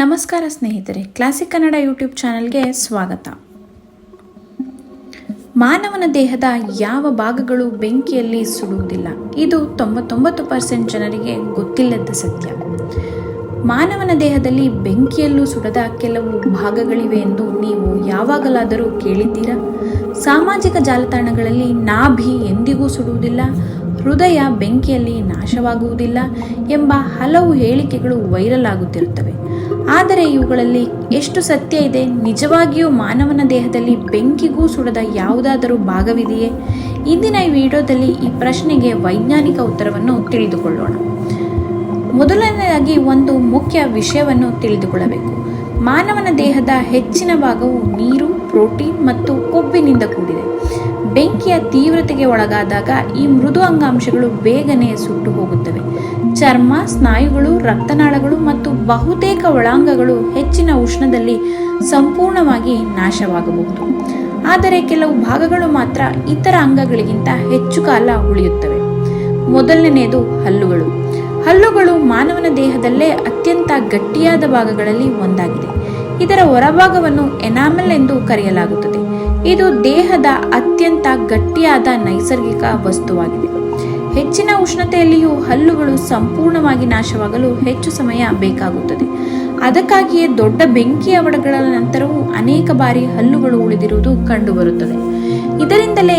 ನಮಸ್ಕಾರ ಸ್ನೇಹಿತರೆ, classic Kannada YouTube ಚಾನೆಲ್ಗೆ ಸ್ವಾಗತ. ಮಾನವನ ದೇಹದ ಯಾವ ಭಾಗಗಳು ಬೆಂಕಿಯಲ್ಲಿ ಸುಡುವುದಿಲ್ಲ? ಇದು 99% ಜನರಿಗೆ ಗೊತ್ತಿಲ್ಲದ ಸತ್ಯ. ಮಾನವನ ದೇಹದಲ್ಲಿ ಬೆಂಕಿಯಲ್ಲೂ ಸುಡದ ಕೆಲವು ಭಾಗಗಳಿವೆ ಎಂದು ನೀವು ಯಾವಾಗಲಾದರೂ ಕೇಳಿದ್ದೀರಾ? ಸಾಮಾಜಿಕ ಜಾಲತಾಣಗಳಲ್ಲಿ ನಾಭಿ ಎಂದಿಗೂ ಸುಡುವುದಿಲ್ಲ, ಹೃದಯ ಬೆಂಕಿಯಲ್ಲಿ ನಾಶವಾಗುವುದಿಲ್ಲ ಎಂಬ ಹಲವು ಹೇಳಿಕೆಗಳು ವೈರಲ್ ಆಗುತ್ತಿರುತ್ತವೆ. ಆದರೆ ಇವುಗಳಲ್ಲಿ ಎಷ್ಟು ಸತ್ಯ ಇದೆ? ನಿಜವಾಗಿಯೂ ಮಾನವನ ದೇಹದಲ್ಲಿ ಬೆಂಕಿಗೂ ಸುಡದ ಯಾವುದಾದರೂ ಭಾಗವಿದೆಯೇ? ಇಂದಿನ ಈ ವಿಡಿಯೋದಲ್ಲಿ ಈ ಪ್ರಶ್ನೆಗೆ ವೈಜ್ಞಾನಿಕ ಉತ್ತರವನ್ನು ತಿಳಿದುಕೊಳ್ಳೋಣ. ಮೊದಲನೆಯದಾಗಿ ಒಂದು ಮುಖ್ಯ ವಿಷಯವನ್ನು ತಿಳಿದುಕೊಳ್ಳಬೇಕು. ಮಾನವನ ದೇಹದ ಹೆಚ್ಚಿನ ಭಾಗವು ನೀರು, ಪ್ರೋಟೀನ್ ಮತ್ತು ಕೊಬ್ಬಿನಿಂದ ಕೂಡಿದೆ. ಬೆಂಕಿಯ ತೀವ್ರತೆಗೆ ಒಳಗಾದಾಗ ಈ ಮೃದು ಅಂಗಾಂಶಗಳು ಬೇಗನೆ ಸುಟ್ಟು ಹೋಗುತ್ತವೆ. ಚರ್ಮ, ಸ್ನಾಯುಗಳು, ರಕ್ತನಾಳಗಳು ಮತ್ತು ಬಹುತೇಕ ಒಳಾಂಗಗಳು ಹೆಚ್ಚಿನ ಉಷ್ಣದಲ್ಲಿ ಸಂಪೂರ್ಣವಾಗಿ ನಾಶವಾಗಬಹುದು. ಆದರೆ ಕೆಲವು ಭಾಗಗಳು ಮಾತ್ರ ಇತರ ಅಂಗಗಳಿಗಿಂತ ಹೆಚ್ಚು ಕಾಲ ಉಳಿಯುತ್ತವೆ. ಮೊದಲನೆಯದು ಹಲ್ಲುಗಳು. ಹಲ್ಲುಗಳು ಮಾನವನ ದೇಹದಲ್ಲೇ ಅತ್ಯಂತ ಗಟ್ಟಿಯಾದ ಭಾಗಗಳಲ್ಲಿ ಒಂದಾಗಿದೆ. ಇದರ ಹೊರಭಾಗವನ್ನು ಎನಾಮೆಲ್ ಎಂದು ಕರೆಯಲಾಗುತ್ತದೆ. ಇದು ದೇಹದ ಅತ್ಯಂತ ಗಟ್ಟಿಯಾದ ನೈಸರ್ಗಿಕ ವಸ್ತುವಾಗಿದೆ. ಹೆಚ್ಚಿನ ಉಷ್ಣತೆಯಲ್ಲಿಯೂ ಹಲ್ಲುಗಳು ಸಂಪೂರ್ಣವಾಗಿ ನಾಶವಾಗಲು ಹೆಚ್ಚು ಸಮಯ ಬೇಕಾಗುತ್ತದೆ. ಅದಕ್ಕಾಗಿಯೇ ದೊಡ್ಡ ಬೆಂಕಿ ಅವಘಡಗಳ ನಂತರವೂ ಅನೇಕ ಬಾರಿ ಹಲ್ಲುಗಳು ಉಳಿದಿರುವುದು ಕಂಡುಬರುತ್ತದೆ. ಇದರಿಂದಲೇ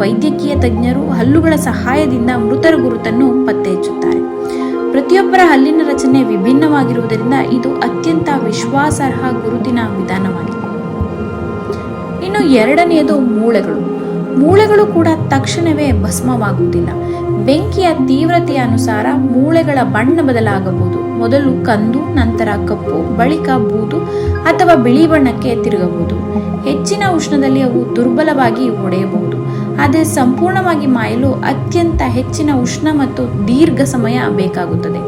ವೈದ್ಯಕೀಯ ತಜ್ಞರು ಹಲ್ಲುಗಳ ಸಹಾಯದಿಂದ ಮೃತರ ಗುರುತನ್ನು ಪತ್ತೆ ಹಚ್ಚುತ್ತಾರೆ. ಪ್ರತಿಯೊಬ್ಬರ ಹಲ್ಲಿನ ರಚನೆ ವಿಭಿನ್ನವಾಗಿರುವುದರಿಂದ ಇದು ಅತ್ಯಂತ ವಿಶ್ವಾಸಾರ್ಹ ಗುರುತಿನ ವಿಧಾನವಾಗಿದೆ. ಇನ್ನು ಎರಡನೆಯದು ಮೂಳೆಗಳು. ಮೂಳೆಗಳು ಕೂಡ ತಕ್ಷಣವೇ ಭಸ್ಮವಾಗುವುದಿಲ್ಲ. ಬೆಂಕಿಯ ತೀವ್ರತೆಯ ಅನುಸಾರ ಮೂಳೆಗಳ ಬಣ್ಣ ಬದಲಾಗಬಹುದು. ಮೊದಲು ಕಂದು, ನಂತರ ಕಪ್ಪು, ಬಳಿಕ ಬೂದು ಅಥವಾ ಬಿಳಿ ಬಣ್ಣಕ್ಕೆ ತಿರುಗಬಹುದು. ಹೆಚ್ಚಿನ ಉಷ್ಣದಲ್ಲಿ ಅವು ದುರ್ಬಲವಾಗಿ ಒಡೆಯಬಹುದು. ಆದರೆ ಸಂಪೂರ್ಣವಾಗಿ ಮಾಯಲು ಅತ್ಯಂತ ಹೆಚ್ಚಿನ ಉಷ್ಣ ಮತ್ತು ದೀರ್ಘ ಸಮಯ ಬೇಕಾಗುತ್ತದೆ.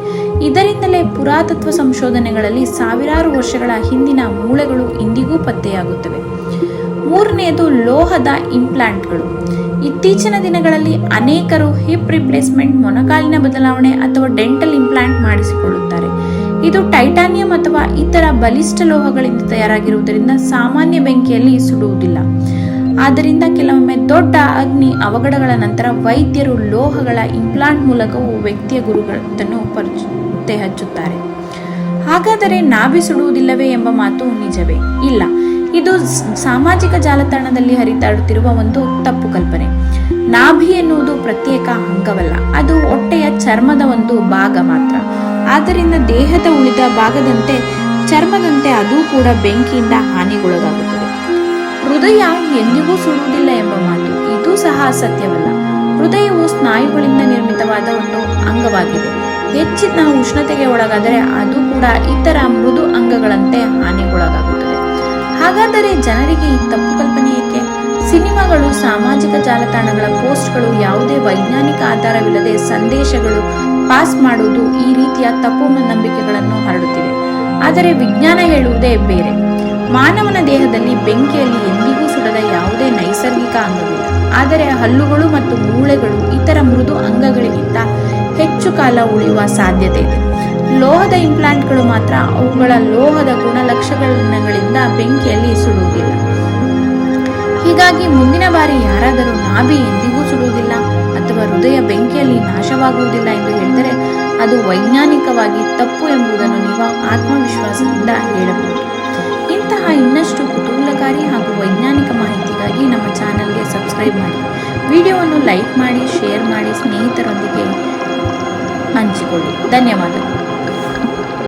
ಇದರಿಂದಲೇ ಪುರಾತತ್ವ ಸಂಶೋಧನೆಗಳಲ್ಲಿ ಸಾವಿರಾರು ವರ್ಷಗಳ ಹಿಂದಿನ ಮೂಳೆಗಳು ಇಂದಿಗೂ ಪತ್ತೆಯಾಗುತ್ತವೆ. ಮೂರನೆಯದು ಲೋಹದ ಇಂಪ್ಲಾಂಟ್ಗಳು. ಇತ್ತೀಚಿನ ದಿನಗಳಲ್ಲಿ ಅನೇಕರು ಹಿಪ್ ರಿಪ್ಲೇಸ್ಮೆಂಟ್, ಮೊಣಕಾಲಿನ ಬದಲಾವಣೆ ಅಥವಾ ಡೆಂಟಲ್ ಇಂಪ್ಲಾಂಟ್ ಮಾಡಿಸಿಕೊಳ್ಳುತ್ತಾರೆ. ಇದು ಟೈಟಾನಿಯಂ ಅಥವಾ ಇತರ ಬಲಿಷ್ಠ ಲೋಹಗಳಿಂದ ತಯಾರಾಗಿರುವುದರಿಂದ ಸಾಮಾನ್ಯ ಬೆಂಕಿಯಲ್ಲಿ ಸುಡುವುದಿಲ್ಲ. ಆದ್ದರಿಂದ ಕೆಲವೊಮ್ಮೆ ದೊಡ್ಡ ಅಗ್ನಿ ಅವಘಡಗಳ ನಂತರ ವೈದ್ಯರು ಲೋಹಗಳ ಇಂಪ್ಲಾಂಟ್ ಮೂಲಕವೂ ವ್ಯಕ್ತಿಯ ಗುರುತನ್ನು ಪತ್ತೆ ಹಚ್ಚುತ್ತಾರೆ. ಹಾಗಾದರೆ ನಾಭಿ ಸುಡುವುದಿಲ್ಲವೇ ಎಂಬ ಮಾತು ನಿಜವೇ? ಇಲ್ಲ. ಇದು ಸಾಮಾಜಿಕ ಜಾಲತಾಣದಲ್ಲಿ ಹರಿದಾಡುತ್ತಿರುವ ಒಂದು ತಪ್ಪು ಕಲ್ಪನೆ. ನಾಭಿ ಎನ್ನುವುದು ಪ್ರತ್ಯೇಕ ಅಂಗವಲ್ಲ, ಅದು ಹೊಟ್ಟೆಯ ಚರ್ಮದ ಒಂದು ಭಾಗ ಮಾತ್ರ. ಆದ್ದರಿಂದ ದೇಹದ ಉಳಿದ ಭಾಗದಂತೆ ಚರ್ಮದಂತೆ ಅದು ಕೂಡ ಬೆಂಕಿಯಿಂದ ಹಾನಿಗೊಳಗಾಗುತ್ತದೆ. ಹೃದಯ ಎಂದಿಗೂ ಸುಡುವುದಿಲ್ಲ ಎಂಬ ಮಾತು ಇದು ಸಹ ಸತ್ಯವಲ್ಲ. ಹೃದಯವು ಸ್ನಾಯುಗಳಿಂದ ನಿರ್ಮಿತವಾದ ಒಂದು ಅಂಗವಾಗಿದೆ. ಹೆಚ್ಚಿನ ಉಷ್ಣತೆಗೆ ಒಳಗಾದರೆ ಅದು ಕೂಡ ಇತರ ಮೃದು ಅಂಗಗಳಂತೆ ಹಾನಿಗೊಳಗಾಗುತ್ತದೆ. ಹಾಗಾದರೆ ಜನರಿಗೆ ಈ ತಪ್ಪು ಕಲ್ಪನೆ ಏಕೆ? ಸಿನಿಮಾಗಳು, ಸಾಮಾಜಿಕ ಜಾಲತಾಣಗಳ ಪೋಸ್ಟ್ಗಳು ಯಾವುದೇ ವೈಜ್ಞಾನಿಕ ಆಧಾರವಿಲ್ಲದೆ ಸಂದೇಶಗಳು ಪಾಸ್ ಮಾಡುವುದು ಈ ರೀತಿಯ ತಪ್ಪು ನಂಬಿಕೆಗಳನ್ನು ಹರಡುತ್ತಿವೆ. ಆದರೆ ವಿಜ್ಞಾನ ಹೇಳುವುದೇ ಬೇರೆ. ಮಾನವನ ದೇಹದಲ್ಲಿ ಬೆಂಕಿಯಲ್ಲಿ ಎಂದಿಗೂ ಸುಡದ ಯಾವುದೇ ನೈಸರ್ಗಿಕ ಅಂಗವಿಲ್ಲ. ಆದರೆ ಹಲ್ಲುಗಳು ಮತ್ತು ಮೂಳೆಗಳು ಇತರ ಮೃದು ಅಂಗಗಳಿಗಿಂತ ಹೆಚ್ಚು ಕಾಲ ಉಳಿಯುವ ಸಾಧ್ಯತೆ ಇದೆ. ಲೋಹದ ಇಂಪ್ಲಾಂಟ್ಗಳು ಮಾತ್ರ ಅವುಗಳ ಲೋಹದ ಗುಣಲಕ್ಷಣಗಳಿಂದ ಬೆಂಕಿಯಲ್ಲಿ ಸುಡುವುದಿಲ್ಲ. ಹೀಗಾಗಿ ಮುಂದಿನ ಬಾರಿ ಯಾರಾದರೂ ನಾಭಿ ಎಂದಿಗೂ ಸುಡುವುದಿಲ್ಲ ಅಥವಾ ಹೃದಯ ಬೆಂಕಿಯಲ್ಲಿ ನಾಶವಾಗುವುದಿಲ್ಲ ಎಂದು ಹೇಳಿದರೆ ಅದು ವೈಜ್ಞಾನಿಕವಾಗಿ ತಪ್ಪು ಎಂಬುದನ್ನು ನೀವು ಆತ್ಮವಿಶ್ವಾಸದಿಂದ ಹೇಳಬಹುದು. ಇಂತಹ ಇನ್ನಷ್ಟು ಕುತೂಹಲಕಾರಿ ಹಾಗೂ ವೈಜ್ಞಾನಿಕ ಮಾಹಿತಿಗಾಗಿ ನಮ್ಮ ಚಾನಲ್ಗೆ ಸಬ್ಸ್ಕ್ರೈಬ್ ಮಾಡಿ. ವಿಡಿಯೋವನ್ನು ಲೈಕ್ ಮಾಡಿ, ಶೇರ್ ಮಾಡಿ, ಸ್ನೇಹಿತರೊಂದಿಗೆ ಹಂಚಿಕೊಳ್ಳಿ. ಧನ್ಯವಾದಗಳು.